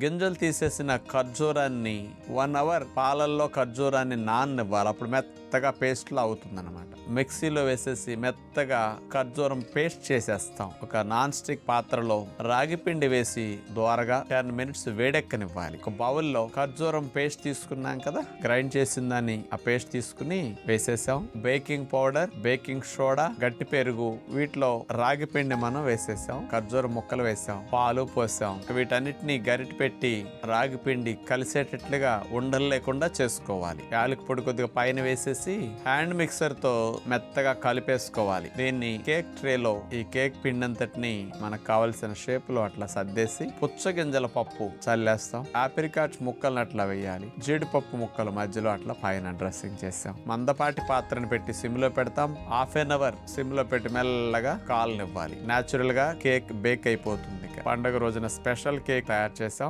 గింజలు తీసేసిన ఖర్జూరాన్ని 1 అవర్ పాలల్లో ఖర్జూరాన్ని నాననివ్వాలి. అప్పుడు మెత్తగా పేస్ట్ లా అవుతుంది అనమాట. మిక్సీలో వేసేసి మెత్తగా ఖర్జూరం పేస్ట్ చేసేస్తాం. ఒక నాన్ స్టిక్ పాత్రలో రాగి పిండి వేసి దోరగా 10 మినిట్స్ వేడెక్కనివ్వాలి. ఒక బౌల్లో ఖర్జూరం పేస్ట్ తీసుకున్నాం కదా, గ్రైండ్ చేసిన దాన్ని ఆ పేస్ట్ తీసుకుని వేసేసాం. బేకింగ్ పౌడర్, బేకింగ్ సోడా, గట్టి పెరుగు, వీటిలో రాగి పిండి మనం వేసేసాం. ఖర్జూరం ముక్కలు వేసాం, పాలు పోసాం. వీటన్నిటిని గరిటె పెట్టి రాగి పిండి కలిసేటట్లుగా ఉండలు లేకుండా చేసుకోవాలి. యాలకి పొడి కొద్దిగా పైన వేసేసి హ్యాండ్ మిక్సర్ తో మెత్తగా కలిపేసుకోవాలి. దీన్ని కేక్ ట్రేలో ఈ కేక్ పిండి అంతటిని మనకు కావలసిన షేప్ లో అట్లా సర్దేసి పుచ్చగింజల పప్పు చల్లేస్తాం. ఆప్రికాట్స్ ముక్కలను అట్లా వేయాలి. జీడిపప్పు ముక్కలు మధ్యలో అట్లా పైన డ్రెస్సింగ్ చేస్తాం. మందపాటి పాత్రను పెట్టి సిమ్ లో పెడతాం. ½ అవర్ సిమ్ లో పెట్టి మెల్లగా కాలనివ్వాలి. నేచురల్ గా కేక్ బేక్ అయిపోతుంది. పండుగ రోజున స్పెషల్ కేక్ తయారు చేసాం.